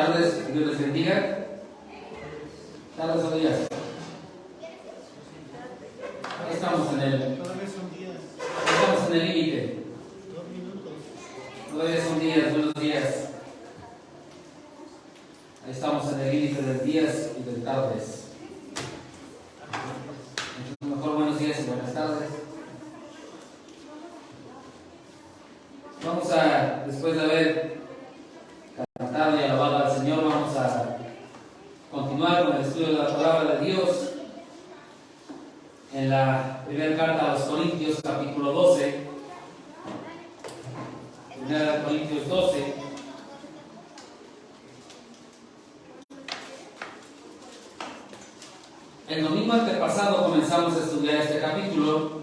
tardes, Dios les bendiga. Tardes o días. Estamos en el límite. Todavía son días, buenos días. Ahí estamos en el límite de días y de tardes. Entonces, mejor buenos días y buenas tardes. Vamos a, después de haber cantado y alabado al Señor, vamos a continuar con el estudio de la palabra de Dios en la primera carta a los Corintios, capítulo 12. Primera Corintios 12. El domingo antepasado comenzamos a estudiar este capítulo.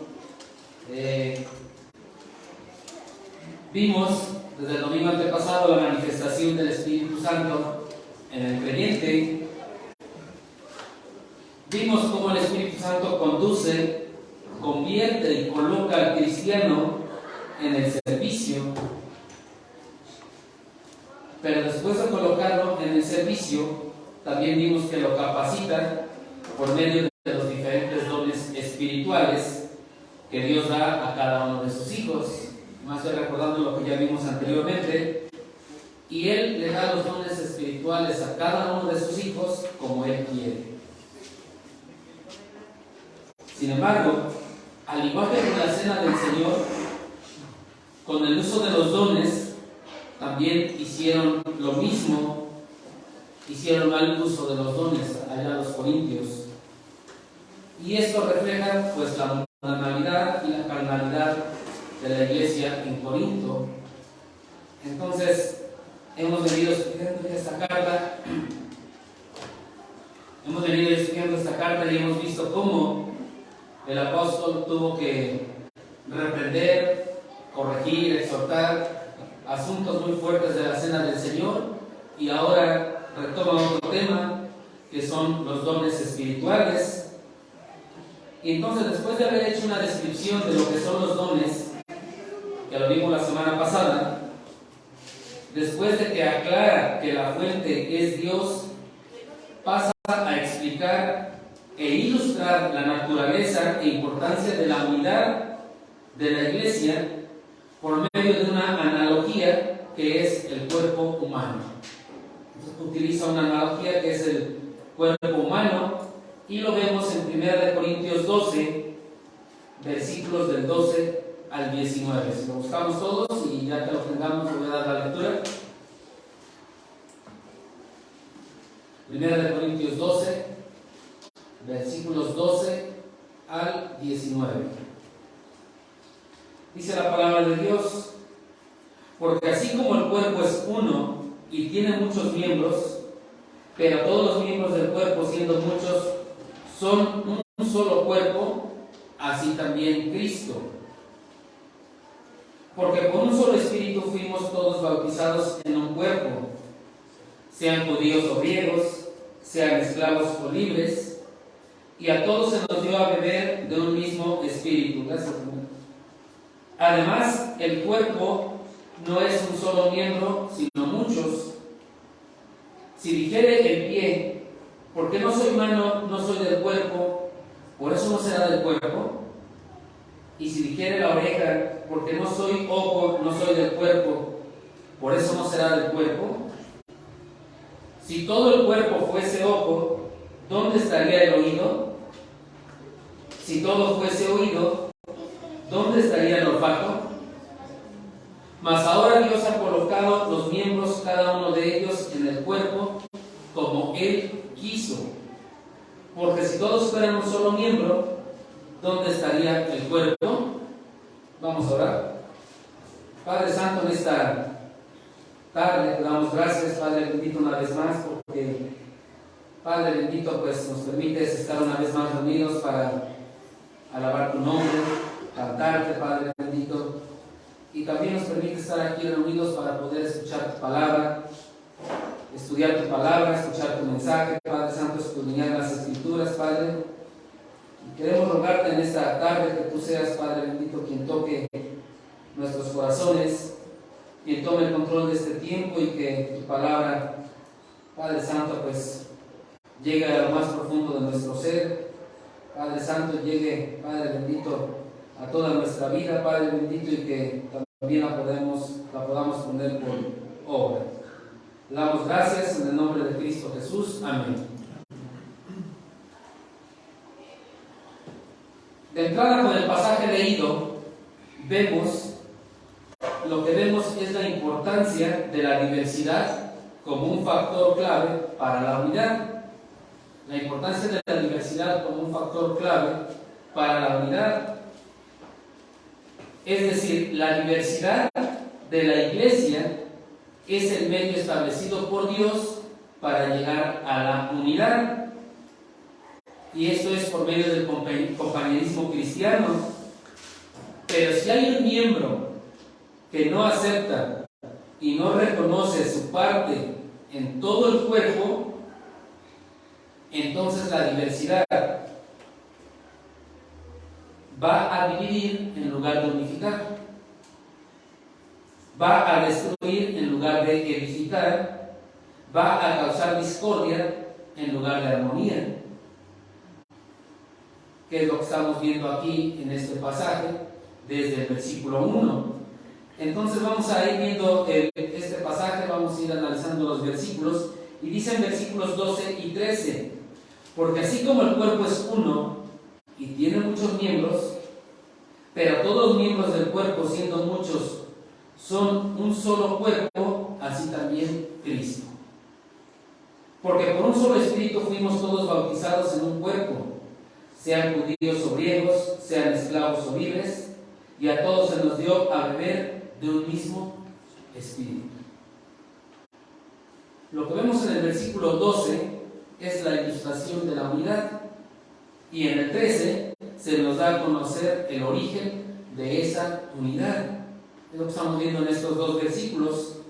Vimos desde el domingo antepasado la manifestación del Espíritu Santo en el creyente. Vimos cómo el Espíritu Santo conduce, convierte y coloca al cristiano en el servicio. Pero después de colocarlo en el servicio, también vimos que lo capacita por medio de los diferentes dones espirituales que Dios da a cada uno de sus hijos. Más estoy recordando lo que ya vimos anteriormente. Y Él le da los dones espirituales a cada uno de sus hijos como Él quiere. Sin embargo, al igual que con la cena del Señor, con el uso de los dones, también hicieron lo mismo, hicieron mal uso de los dones allá los corintios. Y esto refleja pues la mundanalidad y la carnalidad de la iglesia en Corinto. Entonces, hemos venido estudiando esta carta. Y hemos visto cómo el apóstol tuvo que reprender, corregir, exhortar asuntos muy fuertes de la cena del Señor, y ahora retoma otro tema que son los dones espirituales. Y entonces, después de haber hecho una descripción de lo que son los dones, que lo vimos la semana pasada, después de que aclara que la fuente es Dios, pasa a explicar e ilustrar la naturaleza e importancia de la unidad de la iglesia por medio de una analogía que es el cuerpo humano. Entonces, utiliza una analogía que es el cuerpo humano, y lo vemos en 1 Corintios 12, versículos del 12 al 19. Si lo buscamos todos y ya que lo tengamos, voy a dar la lectura. 1 Corintios 12, versículos 12 al 19. Dice la palabra de Dios: porque así como el cuerpo es uno y tiene muchos miembros, pero todos los miembros del cuerpo, siendo muchos, son un solo cuerpo, así también Cristo. Porque por un solo espíritu fuimos todos bautizados en un cuerpo, sean judíos o griegos, sean esclavos o libres, y a todos se nos dio a beber de un mismo espíritu. Gracias. Además, el cuerpo no es un solo miembro, sino muchos. Si dijere el pie, porque no soy mano, no soy del cuerpo, por eso no será del cuerpo. Y si dijere la oreja, porque no soy ojo, no soy del cuerpo, por eso no será del cuerpo. Si todo el cuerpo fuese ojo, ¿dónde estaría el oído? Si todo fuese oído, ¿dónde estaría el olfato? Mas ahora Dios ha colocado los miembros, cada uno de ellos, en el cuerpo, como Él quiso. Porque si todos fueran un solo miembro, ¿dónde estaría el cuerpo? Vamos a orar. Padre Santo, en esta tarde te damos gracias, Padre bendito, una vez más, porque Padre bendito, pues nos permites estar una vez más reunidos para alabar tu nombre, cantarte, Padre bendito, y también nos permite estar aquí reunidos para poder escuchar tu palabra, estudiar tu palabra, escuchar tu mensaje, Padre Santo, escudriñar las Escrituras, Padre. Y queremos rogarte en esta tarde que tú seas, Padre bendito, quien toque nuestros corazones, quien tome el control de este tiempo, y que tu palabra Padre Santo, pues llegue a lo más profundo de nuestro ser. Padre Santo, llegue, Padre bendito, a toda nuestra vida, Padre bendito, y que también la podamos poner por obra. Le damos gracias en el nombre de Cristo Jesús. Amén. De entrada, con el pasaje leído, lo que vemos es la importancia de la diversidad como un factor clave para la unidad. La importancia de la diversidad como un factor clave para la unidad. Es decir, la diversidad de la iglesia es el medio establecido por Dios para llegar a la unidad. Y esto es por medio del compañerismo cristiano. Pero si hay un miembro que no acepta y no reconoce su parte en todo el cuerpo, entonces la diversidad va a dividir en lugar de unificar, va a destruir en lugar de edificar, va a causar discordia en lugar de armonía, que es lo que estamos viendo aquí en este pasaje desde el versículo 1. Entonces vamos a ir viendo este pasaje, vamos a ir analizando los versículos, y dice en versículos 12 y 13: porque así como el cuerpo es uno y tiene muchos miembros, pero todos los miembros del cuerpo, siendo muchos, son un solo cuerpo, así también Cristo. Porque por un solo espíritu fuimos todos bautizados en un cuerpo, sean judíos o griegos, sean esclavos o libres, y a todos se nos dio a beber de un mismo espíritu. Lo que vemos en el versículo 12 es la ilustración de la unidad, y en el 13 se nos da a conocer el origen de esa unidad. Es lo que estamos viendo en estos dos versículos.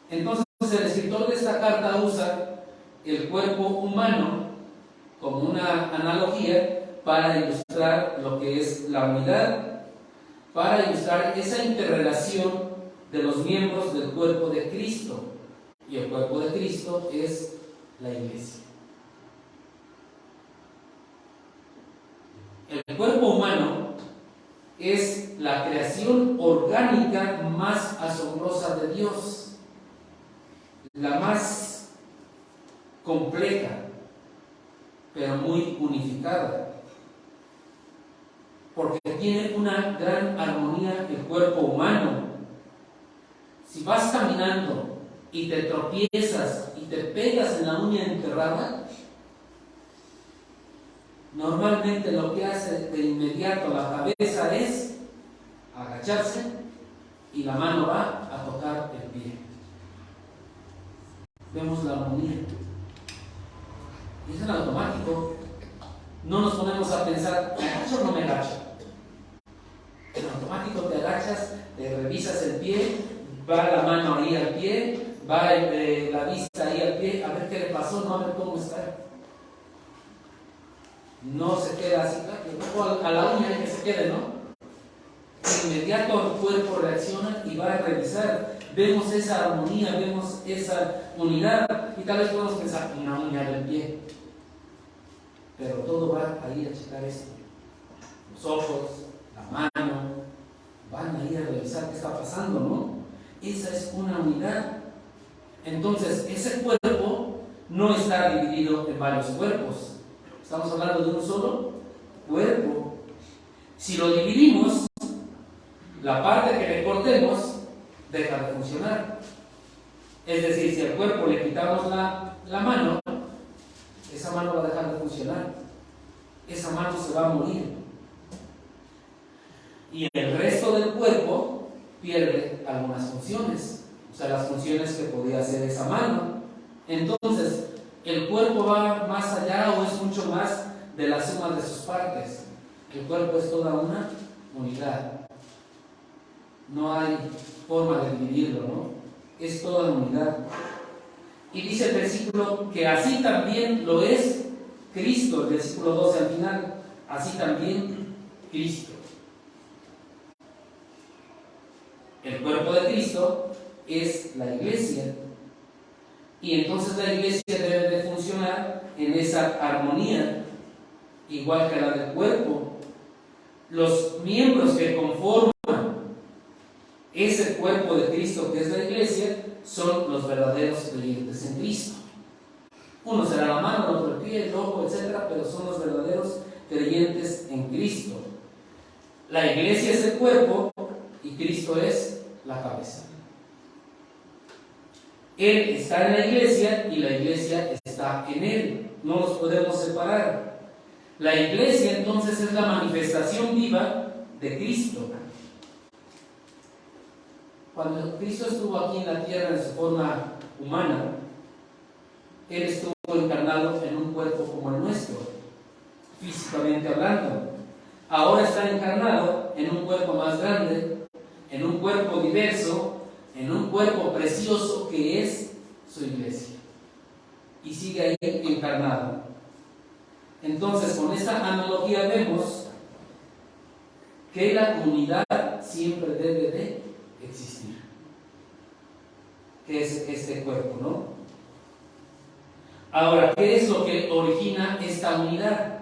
Entonces el escritor de esta carta usa el cuerpo humano como una analogía para ilustrar lo que es la unidad, para ilustrar esa interrelación de los miembros del cuerpo de Cristo. Y el cuerpo de Cristo es la iglesia. El cuerpo humano es la creación orgánica más asombrosa de Dios, la más compleja, pero muy unificada, porque tiene una gran armonía el cuerpo humano. Si vas caminando y te tropiezas y te pegas en la uña enterrada, normalmente lo que hace de inmediato la cabeza es agacharse y la mano va a tocar el pie. Vemos la armonía. Y es en automático. No nos ponemos a pensar, ¿me agacho o no me agacho? En automático te agachas, te revisas el pie, va la mano ahí al pie, va la vista ahí al pie, a ver qué le pasó, no, a ver cómo está. No se queda así, claro, a la uña que se quede, ¿no? De inmediato el cuerpo reacciona y va a revisar. Vemos esa armonía, vemos esa unidad, y tal vez podemos pensar, una uña del pie. Pero todo va a ir a checar esto. Los ojos, la mano, van a ir a revisar qué está pasando, ¿no? Esa es una unidad. Entonces, ese cuerpo no está dividido en varios cuerpos. Estamos hablando de un solo cuerpo. Si lo dividimos, la parte que le cortemos deja de funcionar. Es decir, si al cuerpo le quitamos la mano, esa mano va a dejar de funcionar. Esa mano se va a morir. Y el resto del cuerpo pierde algunas funciones. O sea, las funciones que podía hacer esa mano. Entonces, el cuerpo va más allá o es mucho más de la suma de sus partes. El cuerpo es toda una unidad. No hay forma de dividirlo, ¿no? Es toda unidad. Y dice el versículo que así también lo es Cristo, el versículo 12 al final. Así también Cristo. El cuerpo de Cristo es la iglesia. Y entonces la iglesia debe de funcionar en esa armonía, igual que la del cuerpo. Los miembros que conforman ese cuerpo de Cristo que es la iglesia son los verdaderos creyentes en Cristo. Uno será la mano, el otro el pie, el ojo, etc., pero son los verdaderos creyentes en Cristo. La iglesia es el cuerpo y Cristo es la cabeza. Él está en la iglesia y la iglesia está en Él. No los podemos separar. La iglesia entonces es la manifestación viva de Cristo. Cuando Cristo estuvo aquí en la tierra en su forma humana, Él estuvo encarnado en un cuerpo como el nuestro, físicamente hablando. Ahora está encarnado en un cuerpo más grande, en un cuerpo diverso, en un cuerpo precioso que es su iglesia. Y sigue ahí encarnado. Entonces, con esta analogía vemos que la unidad siempre debe de existir, que es este cuerpo, ¿no? Ahora, ¿qué es lo que origina esta unidad?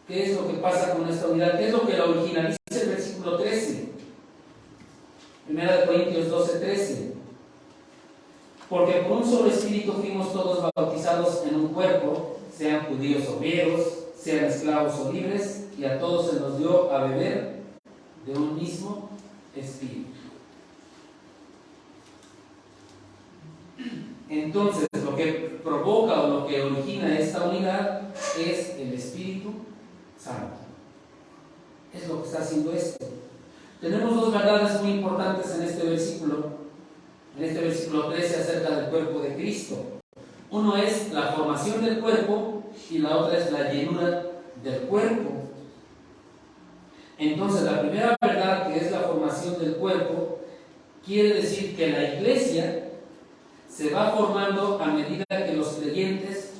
¿Qué es lo que pasa con esta unidad? ¿Qué es lo que la origina? Dice el versículo 13, 1 Corintios 12:13. Porque por un solo espíritu fuimos todos bautizados en un cuerpo, sean judíos o griegos, sean esclavos o libres, y a todos se nos dio a beber de un mismo espíritu. Entonces, lo que provoca o lo que origina esta unidad es el Espíritu Santo. Es lo que está haciendo esto. Tenemos dos verdades muy importantes en este versículo 13 acerca del cuerpo de Cristo. Uno es la formación del cuerpo y la otra es la llenura del cuerpo. Entonces, la primera verdad, que es la formación del cuerpo, quiere decir que la iglesia se va formando a medida que los creyentes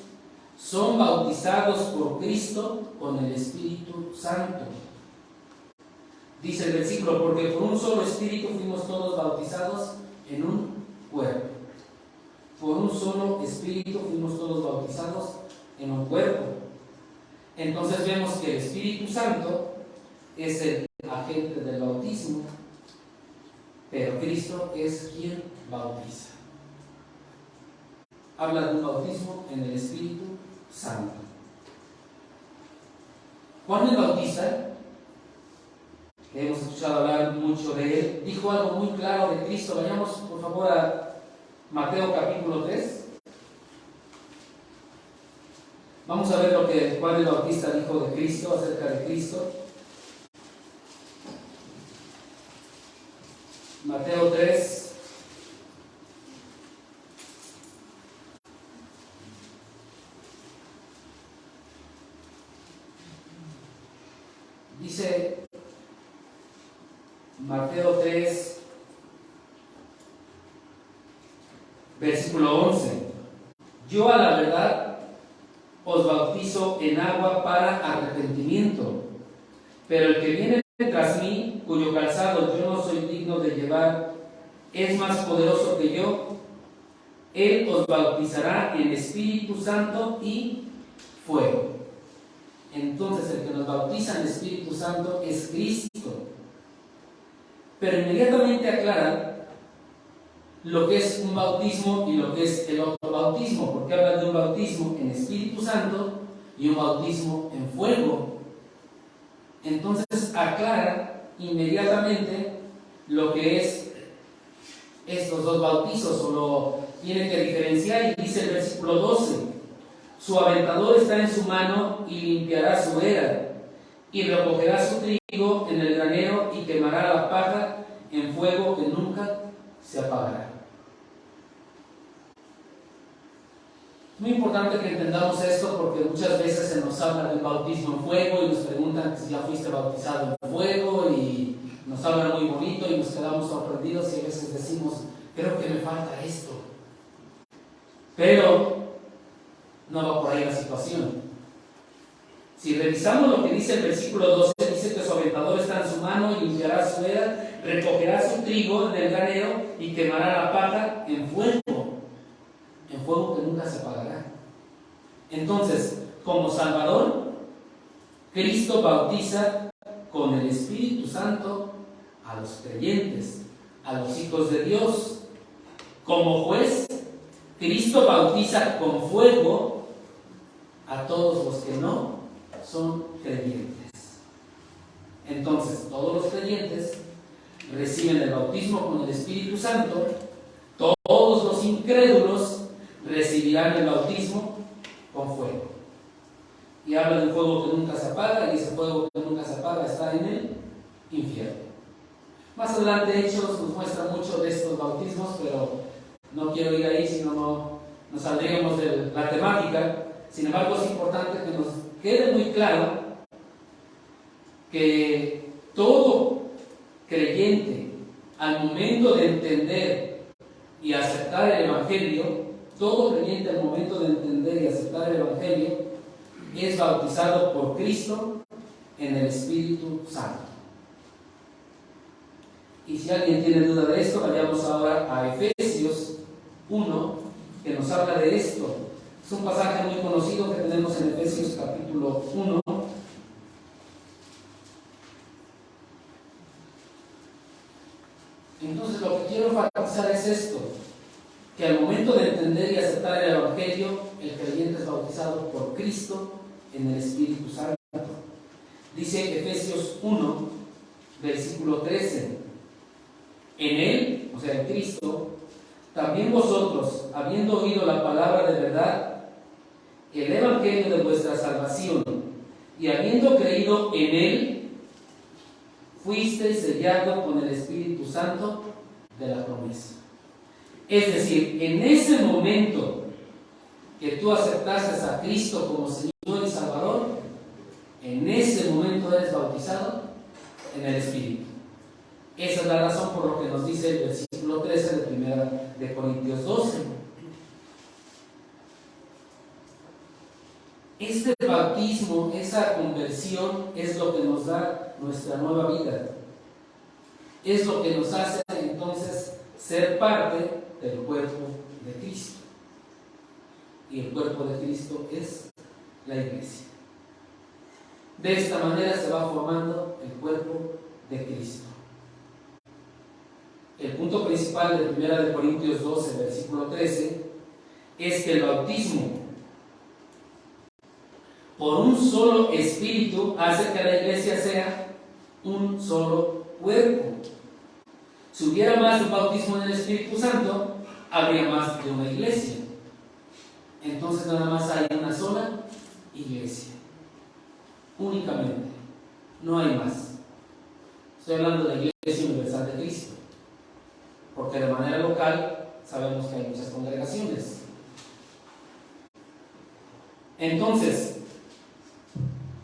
son bautizados por Cristo con el Espíritu Santo. Dice el versículo, porque por un solo Espíritu fuimos todos bautizados en un cuerpo. Por un solo Espíritu fuimos todos bautizados en un cuerpo. Entonces vemos que el Espíritu Santo es el agente del bautismo, pero Cristo es quien bautiza. Habla de un bautismo en el Espíritu Santo. Juan el Bautista, que hemos escuchado hablar mucho de él, dijo algo muy claro de Cristo. Vayamos por favor a Mateo capítulo 3. Vamos a ver lo que Juan el Bautista dijo de Cristo, acerca de Cristo. Mateo 3. Dice Mateo 3, versículo 11. Yo a la verdad os bautizo en agua para arrepentimiento, pero el que viene tras mí, cuyo calzado yo no soy digno de llevar, es más poderoso que yo. Él os bautizará en Espíritu Santo y fuego. Entonces el que nos bautiza en Espíritu Santo es Cristo. Pero inmediatamente aclara lo que es un bautismo y lo que es el otro bautismo, porque habla de un bautismo en Espíritu Santo y un bautismo en fuego. Entonces aclara inmediatamente lo que es estos dos bautizos, o lo tiene que diferenciar, y dice el versículo 12: su aventador está en su mano y limpiará su era, y recogerá su trigo en el granero y quemará la paja en fuego que nunca se apagará. Es muy importante que entendamos esto, porque muchas veces se nos habla del bautismo en fuego y nos preguntan si ya fuiste bautizado en fuego, y nos hablan muy bonito y nos quedamos sorprendidos y a veces decimos, creo que me falta esto. Pero no va por ahí la situación. Si revisamos lo que dice el versículo 12, dice que su aventador está en su mano y limpiará su era, recogerá su trigo en el granero y quemará la paja en fuego. nunca se apagará. Entonces, como Salvador, Cristo bautiza con el Espíritu Santo a los creyentes, a los hijos de Dios. Como juez, Cristo bautiza con fuego a todos los que no son creyentes. Entonces, todos los creyentes reciben el bautismo con el Espíritu Santo. Todos los incrédulos recibirán el bautismo con fuego. Y habla del fuego que nunca se apaga, y ese fuego que nunca se apaga está en el infierno. Más adelante Hechos nos muestra mucho de estos bautismos, pero no quiero ir ahí, sino no nos saldríamos de la temática. Sin embargo, es importante que nos quede muy claro que todo creyente, al momento de entender y aceptar el Evangelio, todo creyente al momento de entender y aceptar el Evangelio, es bautizado por Cristo en el Espíritu Santo. Y si alguien tiene duda de esto, vayamos ahora a Efesios 1, que nos habla de esto. Es un pasaje muy conocido que tenemos en Efesios capítulo 1. Entonces, lo que quiero enfatizar es esto, que al momento de entender y aceptar el Evangelio, el creyente es bautizado por Cristo en el Espíritu Santo. Dice Efesios 1, versículo 13: en Él, o sea, en Cristo, también vosotros, habiendo oído la palabra de verdad, el Evangelio de vuestra salvación, y habiendo creído en Él, fuisteis sellados con el Espíritu Santo de la promesa. Es decir, en ese momento que tú aceptaste a Cristo como Señor y Salvador, en ese momento eres bautizado en el Espíritu. Esa es la razón por lo que nos dice el versículo 13 de 1 de Corintios 12. Este bautismo, esa conversión, es lo que nos da nuestra nueva vida. Es lo que nos hace entonces ser parte del cuerpo de Cristo. Y el cuerpo de Cristo es la iglesia. De esta manera se va formando el cuerpo de Cristo. El punto principal de 1 de Corintios 12, versículo 13, es que el bautismo por un solo espíritu hace que la iglesia sea un solo cuerpo. Si hubiera más de un bautismo en el Espíritu Santo, habría más de una iglesia. Entonces nada más hay una sola iglesia. Únicamente. No hay más. Estoy hablando de la Iglesia Universal de Cristo. Porque de manera local sabemos que hay muchas congregaciones. Entonces,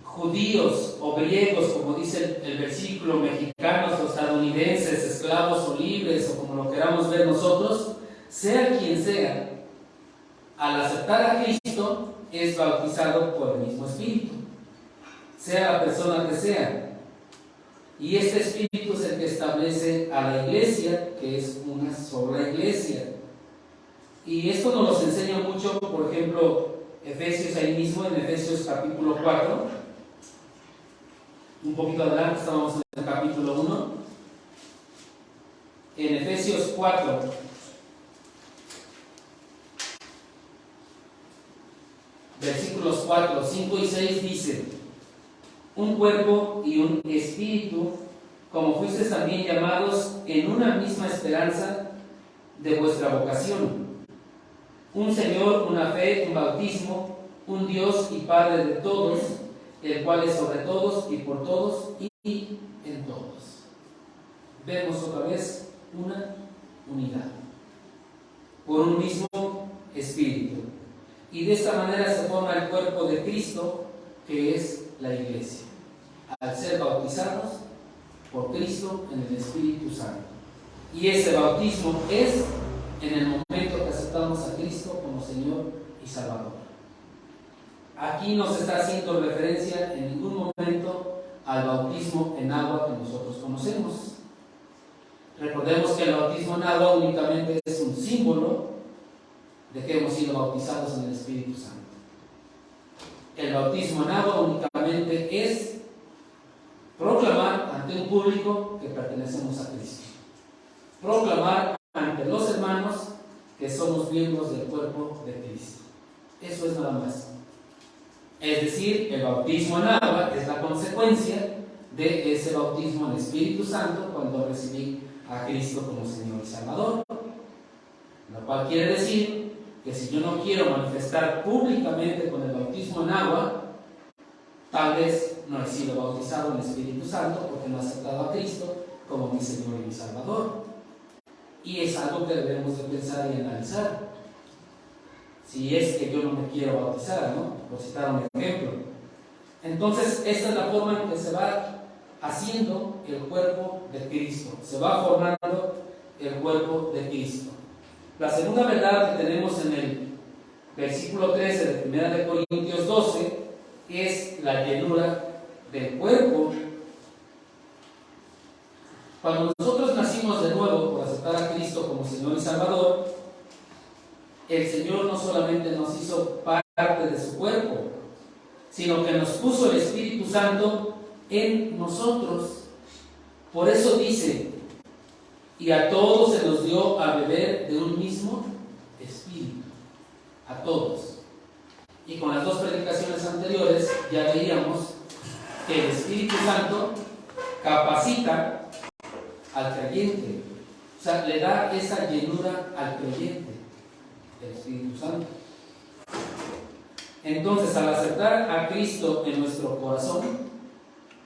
judíos o griegos, como dice el versículo, mexicanos o estadounidenses, esclavos o libres, o como lo queramos ver nosotros, sea quien sea, al aceptar a Cristo, es bautizado por el mismo Espíritu, sea la persona que sea. Y este Espíritu es el que establece a la iglesia, que es una sola iglesia. Y esto nos lo enseña mucho, por ejemplo, Efesios, ahí mismo en Efesios capítulo 4. Un poquito adelante, estamos en el capítulo 1. En Efesios 4, versículos 4, 5 y 6 dice: un cuerpo y un espíritu, como fuisteis también llamados en una misma esperanza de vuestra vocación. Un Señor, una fe, un bautismo, un Dios y Padre de todos, el cual es sobre todos y por todos y en todos. Vemos otra vez una unidad por un mismo espíritu. Y de esta manera se forma el cuerpo de Cristo, que es la iglesia, al ser bautizados por Cristo en el Espíritu Santo. Y ese bautismo es en el momento que aceptamos a Cristo como Señor y Salvador. Aquí no se está haciendo referencia en ningún momento al bautismo en agua que nosotros conocemos. Recordemos que el bautismo en agua únicamente es un símbolo de que hemos sido bautizados en el Espíritu Santo. El bautismo en agua únicamente es proclamar ante un público que pertenecemos a Cristo. Proclamar ante los hermanos que somos miembros del cuerpo de Cristo. Eso es nada más. Es decir, el bautismo en agua es la consecuencia de ese bautismo en Espíritu Santo cuando recibí a Cristo como Señor y Salvador. Lo cual quiere decir que si yo no quiero manifestar públicamente con el bautismo en agua, tal vez no he sido bautizado en el Espíritu Santo porque no he aceptado a Cristo como mi Señor y mi Salvador. Y es algo que debemos de pensar y analizar. Si es que yo no me quiero bautizar, ¿no? Por citar un ejemplo. Entonces, esta es la forma en que se va haciendo el cuerpo de Cristo. Se va formando el cuerpo de Cristo. La segunda verdad que tenemos en el versículo 13 de 1 Corintios 12 es la llenura del cuerpo. Cuando nosotros nacimos de nuevo por aceptar a Cristo como Señor y Salvador, el Señor no solamente nos hizo parte de su cuerpo, sino que nos puso el Espíritu Santo en nosotros. Por eso dice, y a todos se nos dio a beber de un mismo Espíritu. A todos. Y con las dos predicaciones anteriores ya veíamos que el Espíritu Santo capacita al creyente. O sea, le da esa llenura al creyente, el Espíritu Santo. Entonces, al aceptar a Cristo en nuestro corazón,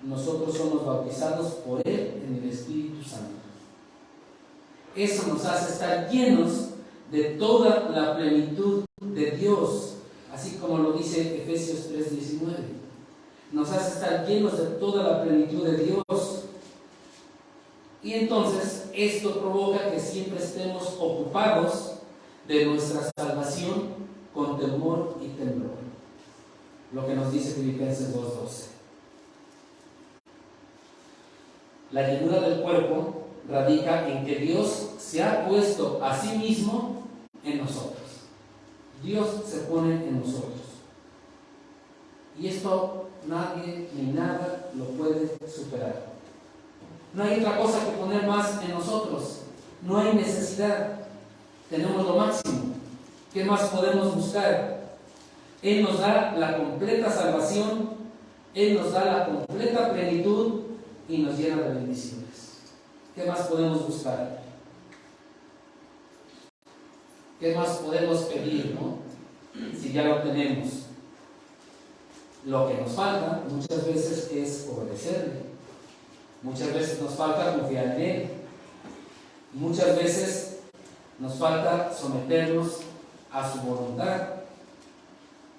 nosotros somos bautizados por Él en el Espíritu Santo. Eso nos hace estar llenos de toda la plenitud de Dios, así como lo dice Efesios 3:19. Nos hace estar llenos de toda la plenitud de Dios. Y entonces esto provoca que siempre estemos ocupados de nuestra salvación con temor y temblor. Lo que nos dice Filipenses 2:12. La llenura del cuerpo radica en que Dios se ha puesto a sí mismo en nosotros. Dios se pone en nosotros. Y esto nadie ni nada lo puede superar. No hay otra cosa que poner más en nosotros. No hay necesidad. Tenemos lo máximo. ¿Qué más podemos buscar? Él nos da la completa salvación. Él nos da la completa plenitud y nos llena de bendiciones. ¿Qué más podemos buscar? ¿Qué más podemos pedir, no? Si ya lo tenemos. Lo que nos falta muchas veces es obedecerle. Muchas veces nos falta confiar en Él. Muchas veces nos falta someternos a su voluntad.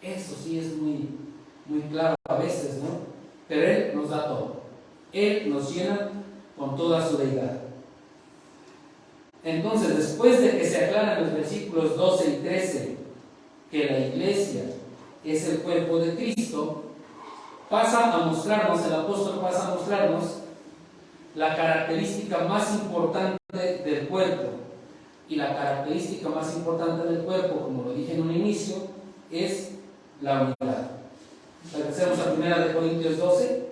Eso sí es muy, muy claro a veces, ¿no? Pero Él nos da todo. Él nos llena con toda su deidad. Entonces, después de que se aclaran los versículos 12 y 13 que la iglesia es el cuerpo de Cristo, pasa a mostrarnos, el apóstol pasa a mostrarnos la característica más importante del cuerpo. Y la característica más importante del cuerpo, como lo dije en un inicio, es la unidad. Regresemos a 1 Corintios 12.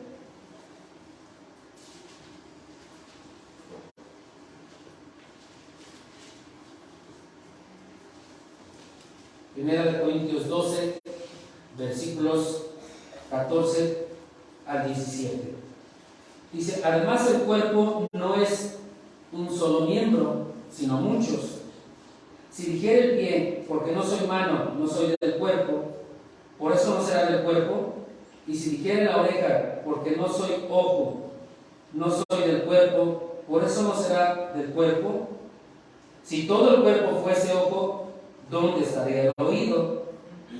Primera de Corintios 12, versículos 14 al 17. Dice, además el cuerpo no es un solo miembro, sino muchos. Si dijera el pie, porque no soy mano, no soy del cuerpo, por eso no será del cuerpo. Y si dijera la oreja, porque no soy ojo, no soy del cuerpo, por eso no será del cuerpo. Si todo el cuerpo fuese ojo, ¿dónde estaría el oído?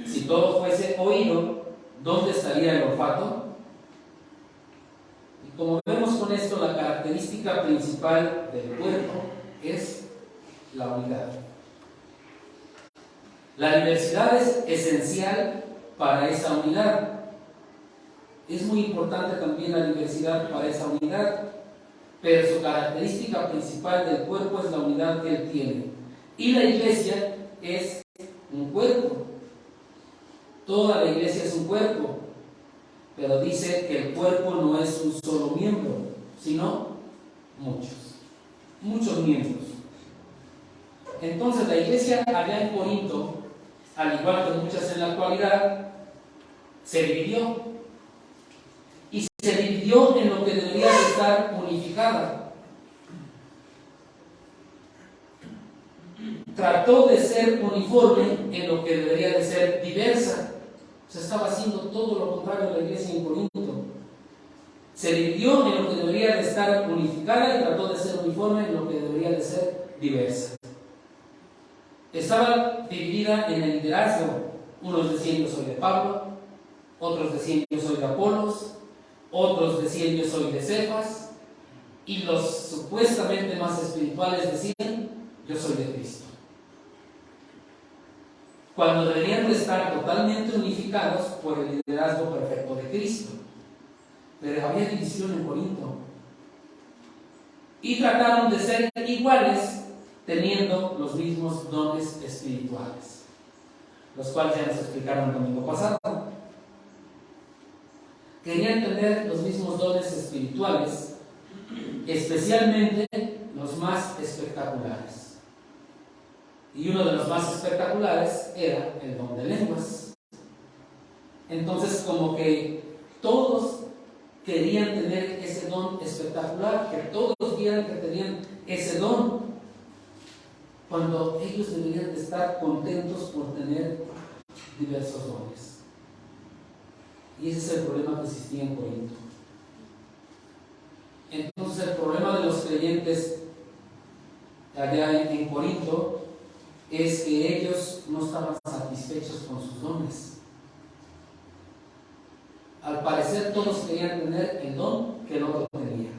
Si todo fuese oído, ¿dónde estaría el olfato? Y como vemos con esto, la característica principal del cuerpo es la unidad. La diversidad es esencial para esa unidad. Es muy importante también la diversidad para esa unidad, pero su característica principal del cuerpo es la unidad que Él tiene. Y la iglesia es un cuerpo. Toda la iglesia es un cuerpo, pero dice que el cuerpo no es un solo miembro, sino muchos miembros. Entonces la iglesia allá en Corinto, al igual que muchas en la actualidad, se dividió. Y se dividió en lo que debería de estar unificada. Trató de ser uniforme en lo que debería de ser diversa. Se estaba haciendo todo lo contrario a la iglesia en Corinto. Se dividió en lo que debería de estar unificada y trató de ser uniforme en lo que debería de ser diversa. Estaba dividida en el liderazgo. Unos decían yo soy de Pablo, otros decían yo soy de Apolos, otros decían yo soy de Cefas, y los supuestamente más espirituales decían yo soy de Cristo. Cuando deberían de estar totalmente unificados por el liderazgo perfecto de Cristo. Pero había división en Corinto. Y trataron de ser iguales teniendo los mismos dones espirituales, los cuales ya nos explicaron el domingo pasado. Querían tener los mismos dones espirituales, especialmente los más espectaculares. Y uno de los más espectaculares era el don de lenguas. Entonces, como que todos querían tener ese don espectacular, que todos vieran que tenían ese don, cuando ellos deberían de estar contentos por tener diversos dones. Y ese es el problema que existía en Corinto. Entonces, el problema de los creyentes allá en Corinto es que ellos no estaban satisfechos con sus dones. Al parecer todos querían tener el don que el otro tenía.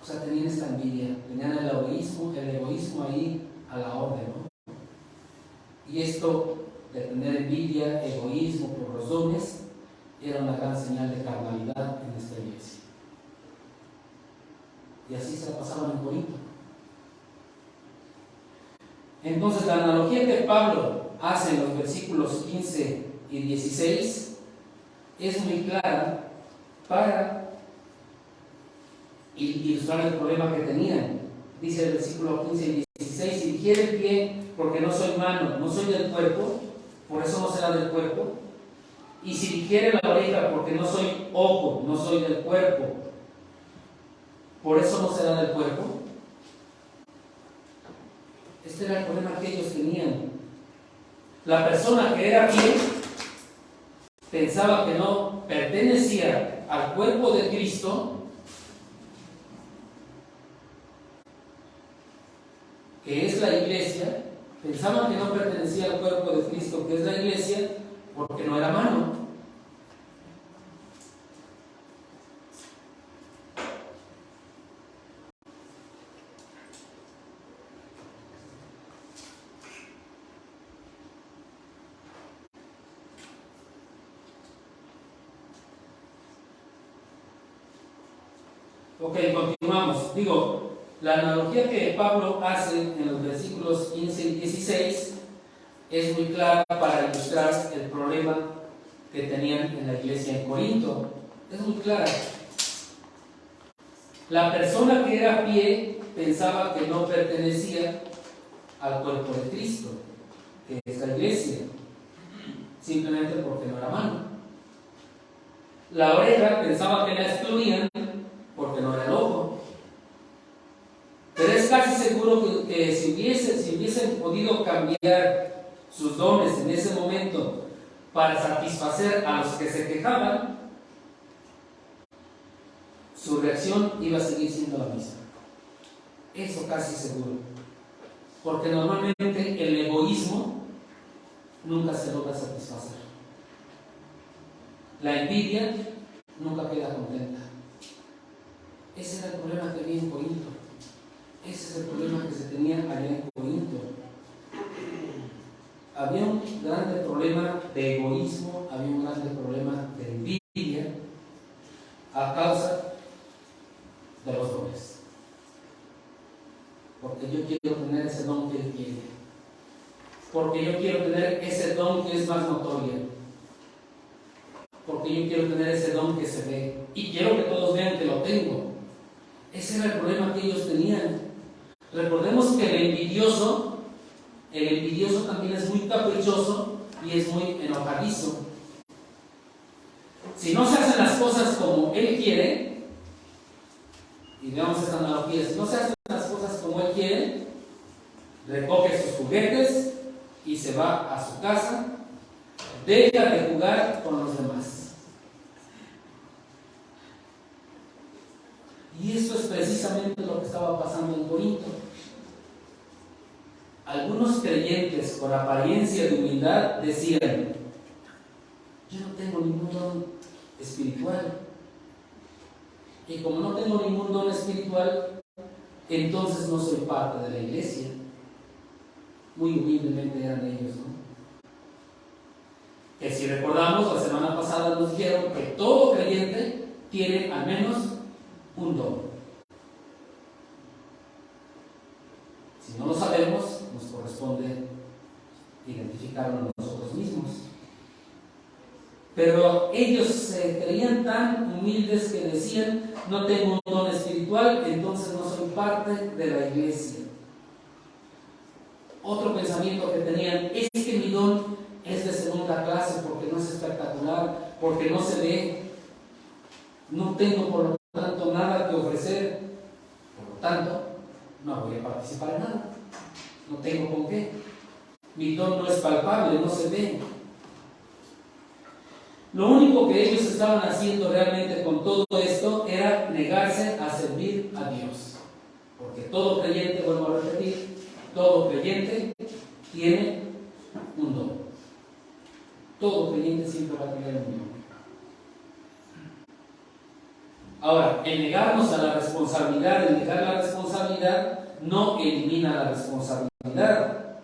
O sea, tenían esta envidia, tenían el egoísmo ahí a la orden, ¿no? Y esto de tener envidia, egoísmo por los dones, era una gran señal de carnalidad en esta iglesia. Y así se la pasaban en Corinto. Entonces, la analogía que Pablo hace en los versículos 15 y 16 es muy clara para ilustrar el problema que tenían. Dice el versículo 15 y 16: si dijere el pie, porque no soy mano, no soy del cuerpo, por eso no será del cuerpo. Y si dijere la oreja, porque no soy ojo, no soy del cuerpo, por eso no será del cuerpo. Este era el problema que ellos tenían. La persona que era pie pensaba que no pertenecía al cuerpo de Cristo, que es la iglesia. Pensaban que no pertenecía al cuerpo de Cristo, que es la iglesia, porque no era mano. Ok, continuamos. La analogía que Pablo hace en los versículos 15 y 16 es muy clara para ilustrar el problema que tenían en la iglesia en Corinto. Es muy clara. La persona que era pie pensaba que no pertenecía al cuerpo de Cristo, que es la iglesia, simplemente porque no era mano. La oreja pensaba que la excluían porque no era el ojo. Pero es casi seguro que si hubiesen podido cambiar sus dones en ese momento para satisfacer a los que se quejaban, su reacción iba a seguir siendo la misma. Eso casi seguro. Porque normalmente el egoísmo nunca se logra satisfacer. La envidia nunca queda contenta. Ese era el problema que había en Corinto. Ese es el problema que se tenía allá en Corinto. Había un grande problema de egoísmo, había un grande problema de envidia a causa de los dones. Porque yo quiero tener ese don que él quiere. porque yo quiero tener ese don que es más notorio, porque yo quiero tener ese don que se ve y quiero que todos vean que lo tengo. Ese era el problema que ellos tenían. Recordemos que el envidioso también es muy caprichoso y es muy enojadizo. Si no se hacen las cosas como él quiere, y veamos esta analogía, si no se hacen las cosas como él quiere, recoge sus juguetes y se va a su casa, deja de jugar con los demás. Y esto es precisamente lo que estaba pasando en Corinto. Algunos creyentes con apariencia de humildad decían: yo no tengo ningún don espiritual, y como no tengo ningún don espiritual, entonces no soy parte de la iglesia. Muy humildemente eran ellos, ¿no? Que si recordamos, la semana pasada nos dijeron que todo creyente tiene al menos un don. Si no lo sabemos, nos corresponde identificarlo nosotros mismos. Pero ellos se creían tan humildes que decían: no tengo un don espiritual, entonces no soy parte de la iglesia. Otro pensamiento que tenían es que mi don es de segunda clase porque no es espectacular, porque no se ve, no tengo por lo tanto nada que ofrecer, por lo tanto no voy a participar en nada, no tengo con qué, mi don no es palpable, no se ve. Lo único que ellos estaban haciendo realmente con todo esto era negarse a servir a Dios, porque todo creyente, vuelvo a repetir, todo creyente tiene un don. Todo creyente siempre va a tener un don. Ahora, el negarnos a la responsabilidad, el negar la responsabilidad, no elimina la responsabilidad.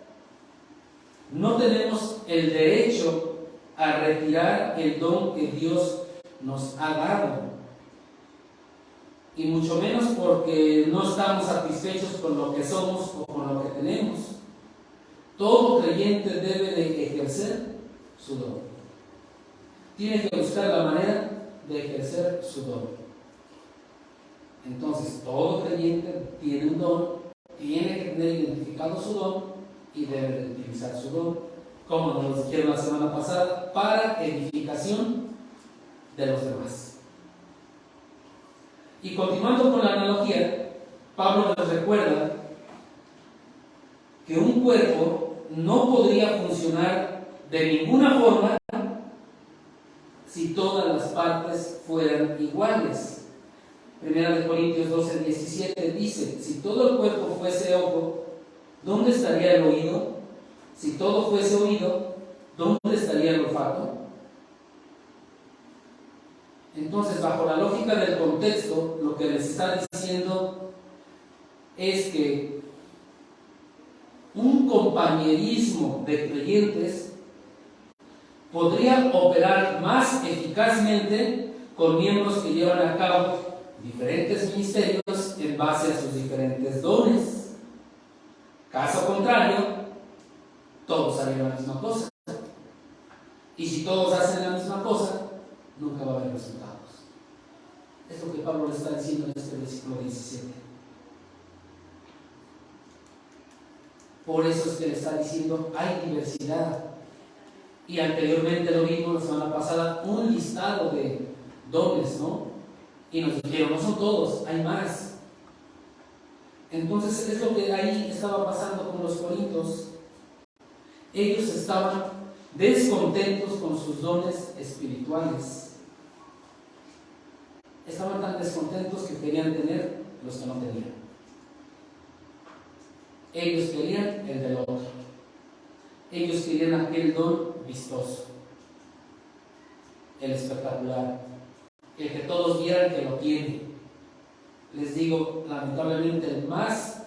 No tenemos el derecho a retirar el don que Dios nos ha dado. Y mucho menos porque no estamos satisfechos con lo que somos o con lo que tenemos. Todo creyente debe de ejercer su don. Tiene que buscar la manera de ejercer su don. Entonces, todo creyente tiene un don, tiene que tener identificado su don y debe de utilizar su don, como nos lo dijeron la semana pasada, para edificación de los demás. Y continuando con la analogía, Pablo les recuerda que un cuerpo no podría funcionar de ninguna forma si todas las partes fueran iguales. Primera de Corintios 12:17 dice: si todo el cuerpo fuese ojo, ¿dónde estaría el oído? Si todo fuese oído, ¿dónde estaría el olfato? Entonces, bajo la lógica del contexto, lo que les está diciendo es que un compañerismo de creyentes podría operar más eficazmente con miembros que llevan a cabo diferentes ministerios en base a sus diferentes dones. Caso contrario, todos harían la misma cosa. Y si todos hacen la misma cosa, nunca va a haber resultados. Es lo que Pablo le está diciendo en este versículo 17. Por eso es que le está diciendo: hay diversidad. Y anteriormente lo vimos la semana pasada, un listado de dones, ¿no? Y nos dijeron: no son todos, hay más. Entonces es lo que ahí estaba pasando con los corintios. Ellos estaban descontentos con sus dones espirituales. Estaban tan descontentos que querían tener los que no tenían. Ellos querían el del otro. Ellos querían aquel don vistoso, el espectacular, el que todos vieran que lo tiene. Les digo, lamentablemente el más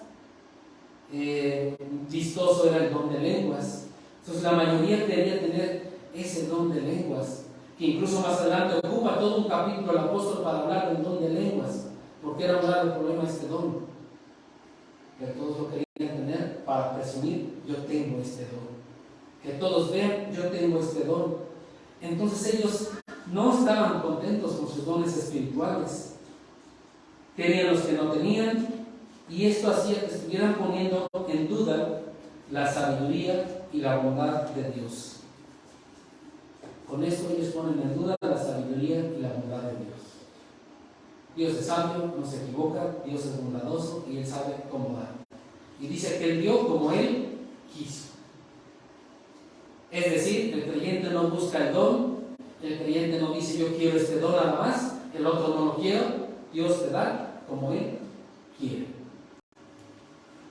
vistoso era el don de lenguas. Entonces la mayoría quería tener ese don de lenguas, que incluso más adelante ocupa todo un capítulo el apóstol para hablar del don de lenguas, porque era un grave problema este don, que todos lo querían tener para presumir: yo tengo este don. que todos vean, yo tengo este don. Entonces ellos no estaban contentos con sus dones espirituales. Tenían los que no tenían, y esto hacía que estuvieran poniendo en duda la sabiduría y la bondad de Dios. Con esto ellos ponen en duda la sabiduría y la bondad de Dios. Dios es sabio, no se equivoca, Dios es bondadoso y Él sabe cómo dar. Y dice que Él dio como Él quiso. Es decir, el creyente no busca el don, el creyente no dice yo quiero este don nada más, el otro no lo quiero, Dios te da como Él quiere.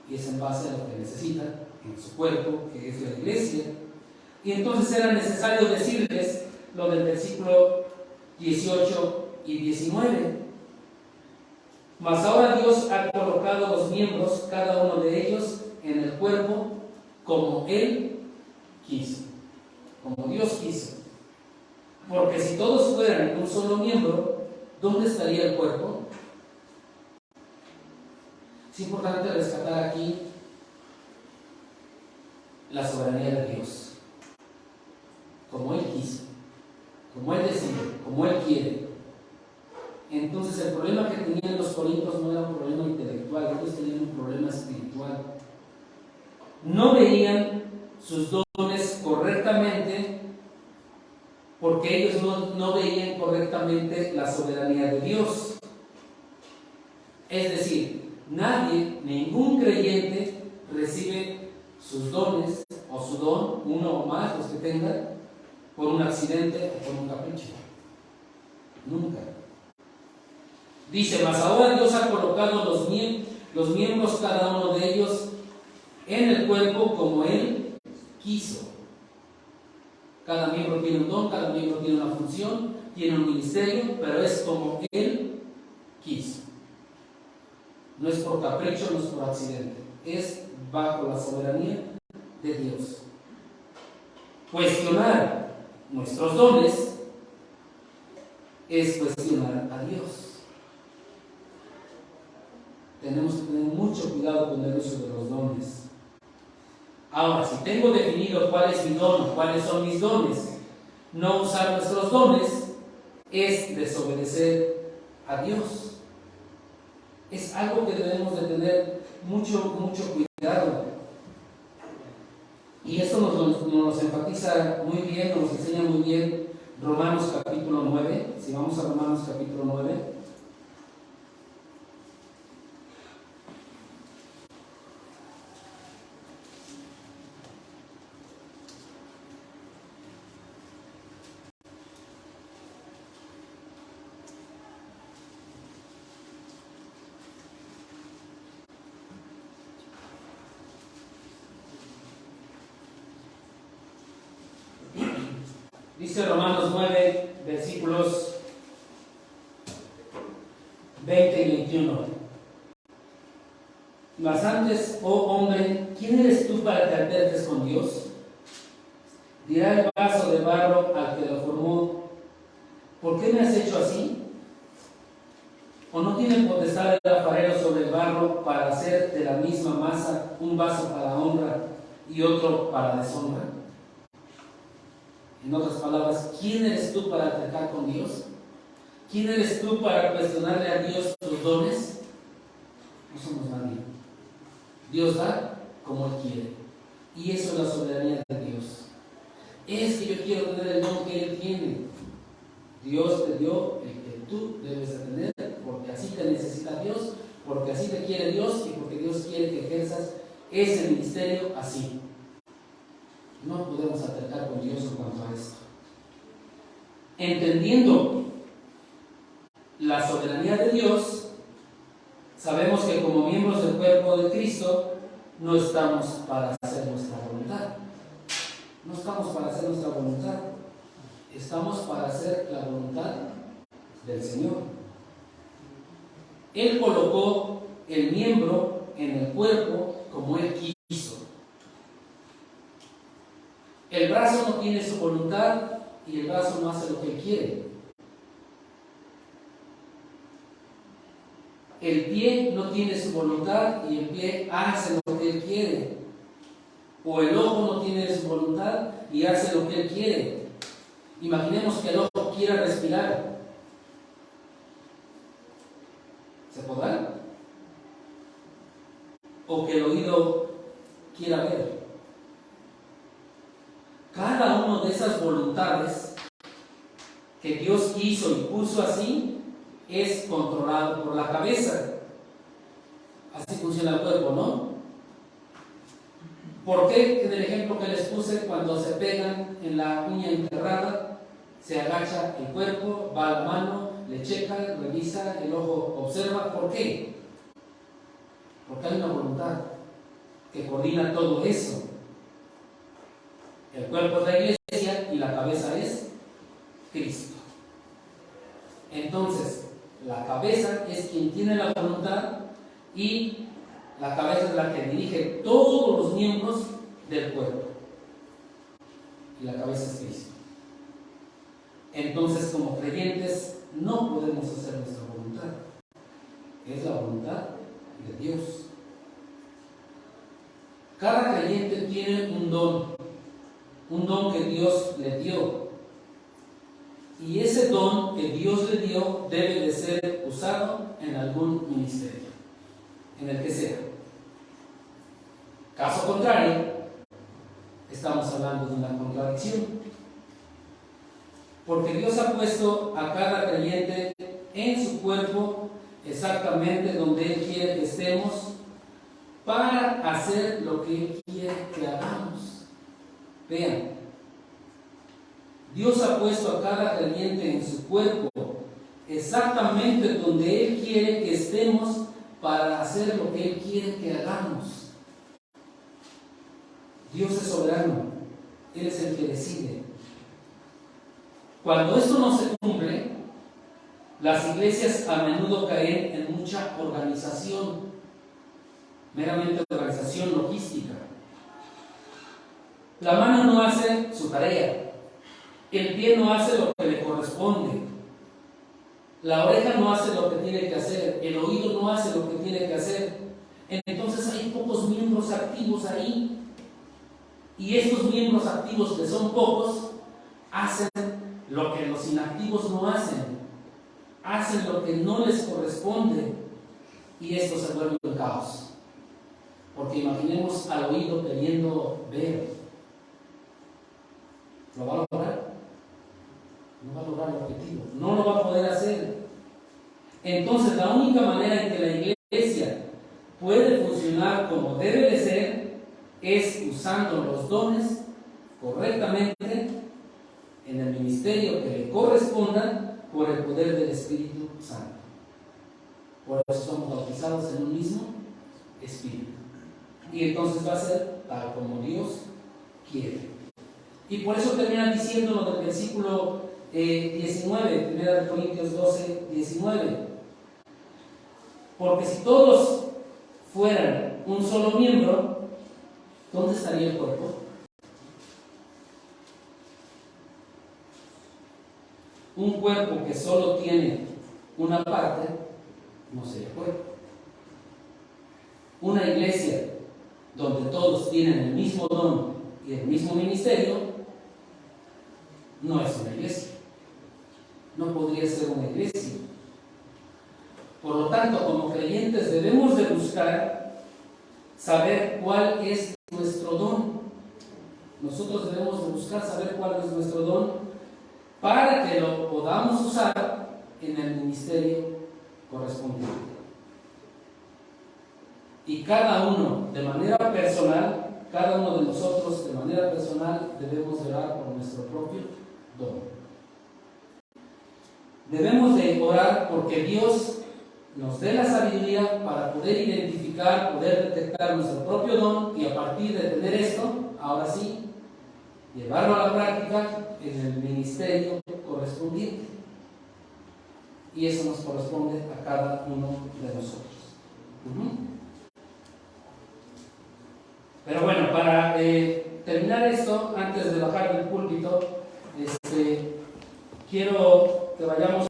Y es en base a lo que necesita en su cuerpo, que es la iglesia. Y entonces era necesario decirles lo del versículo 18 y 19. Mas ahora Dios ha colocado los miembros, cada uno de ellos, en el cuerpo como Él quiso, como Dios quiso. Porque si todos fueran un solo miembro, ¿dónde estaría el cuerpo? Es importante rescatar aquí la soberanía de Dios. Como Él quiso, como Él decide, como Él quiere. Entonces el problema que tenían los corintios no era un problema intelectual, ellos tenían un problema espiritual. No veían sus dones correctamente porque ellos no veían correctamente la soberanía de Dios. Es decir, nadie, ningún creyente recibe sus dones o su don, uno o más, los que tengan, por un accidente o por un capricho. Nunca. Dice, mas ahora Dios ha colocado los miembros, cada uno de ellos, en el cuerpo como Él quiso. Cada miembro tiene un don, cada miembro tiene una función, tiene un ministerio, pero es como Él quiso. No es por capricho, no es por accidente. Es bajo la soberanía de Dios. Cuestionar nuestros dones es cuestionar a Dios. Tenemos que tener mucho cuidado con el uso de los dones. Ahora, si tengo definido cuál es mi don, cuáles son mis dones, no usar nuestros dones es desobedecer a Dios. Es algo que debemos de tener mucho cuidado. Y esto nos enfatiza muy bien, nos enseña muy bien Romanos capítulo 9. Si vamos a Romanos capítulo 9. Dice Romanos 9, versículos 20 y 21. Mas antes, oh hombre, ¿quién eres tú para que alterques con Dios? Dirá el vaso de barro al que lo formó, ¿por qué me has hecho así? ¿O no tiene potestad el alfarero sobre el barro para hacer de la misma masa un vaso para honra y otro para deshonra? En otras palabras, ¿quién eres tú para altercar con Dios? ¿Quién eres tú para cuestionarle a Dios tus dones? No somos nadie. Dios da como Él quiere. Y eso es la soberanía de Dios. Es que yo quiero tener el don que Él tiene. Dios te dio el que tú debes de tener, porque así te necesita Dios, porque así te quiere Dios y porque Dios quiere que ejerzas ese ministerio así. No podemos altercar con Dios en cuanto a esto. Entendiendo la soberanía de Dios, sabemos que como miembros del cuerpo de Cristo no estamos para hacer nuestra voluntad. No estamos para hacer nuestra voluntad. Estamos para hacer la voluntad del Señor. Él colocó el miembro en el cuerpo como Él quiso. El brazo no tiene su voluntad y el brazo no hace lo que Él quiere. El pie no tiene su voluntad y el pie hace lo que Él quiere. O el ojo no tiene su voluntad voluntad y hace lo que Él quiere. Imaginemos que el ojo quiera respirar. ¿Se podrá? O que el oído quiera ver. Cada una de esas voluntades que Dios hizo y puso así es controlado por la cabeza. Así funciona el cuerpo, ¿no? ¿Por qué? En el ejemplo que les puse, cuando se pegan en la uña enterrada, se agacha el cuerpo, va a la mano, le checa, revisa, el ojo observa. ¿Por qué? Porque hay una voluntad que coordina todo eso. El cuerpo es la iglesia y la cabeza es Cristo. Entonces, la cabeza es quien tiene la voluntad y la cabeza es la que dirige todos los miembros del cuerpo. Y la cabeza es Cristo. Entonces, como creyentes, no podemos hacer nuestra voluntad. Es la voluntad de Dios. Cada creyente tiene un don que Dios le dio. Y ese don que Dios le dio debe de ser usado en algún ministerio, en el que sea. Caso contrario, estamos hablando de una contradicción. Porque Dios ha puesto a cada creyente en su cuerpo exactamente donde Él quiere que estemos para hacer lo que Él quiere que hagamos. Vean, Dios ha puesto a cada creyente en su cuerpo exactamente donde Él quiere que estemos para hacer lo que Él quiere que hagamos. Dios es soberano, Él es el que decide. Cuando esto no se cumple, las iglesias a menudo caen en mucha organización, meramente organización logística. La mano no hace su tarea, el pie no hace lo que le corresponde, la oreja no hace lo que tiene que hacer, el oído no hace lo que tiene que hacer. Entonces hay pocos miembros activos ahí. Y estos miembros activos, que son pocos, hacen lo que los inactivos no hacen lo que no les corresponde, y esto se vuelve un caos. Porque imaginemos al oído queriendo ver. ¿Lo va a lograr? No va a lograr el objetivo, no lo va a poder hacer. Entonces, la única manera en que la iglesia puede funcionar como debe de ser es usando los dones correctamente en el ministerio que le corresponda por el poder del Espíritu Santo. Por eso somos bautizados en un mismo Espíritu. Y entonces va a ser tal como Dios quiere. Y por eso termina diciéndolo del versículo 19, 1 Corintios 12, 19. Porque si todos fueran un solo miembro, ¿dónde estaría el cuerpo? Un cuerpo que solo tiene una parte no sería cuerpo. Una iglesia donde todos tienen el mismo don y el mismo ministerio no es una iglesia. No podría ser una iglesia. Por lo tanto, como creyentes debemos de buscar saber cuál es nuestro don. Nosotros debemos de buscar saber cuál es nuestro don para que lo podamos usar en el ministerio correspondiente. Y cada uno de manera personal, cada uno de nosotros de manera personal debemos de orar por nuestro propio don. Debemos de orar porque Dios nos dé la sabiduría para poder identificar, poder detectar nuestro propio don, y a partir de tener esto, ahora sí, llevarlo a la práctica en el ministerio correspondiente. Y eso nos corresponde a cada uno de nosotros. Pero bueno, para terminar esto, antes de bajar del púlpito, quiero que vayamos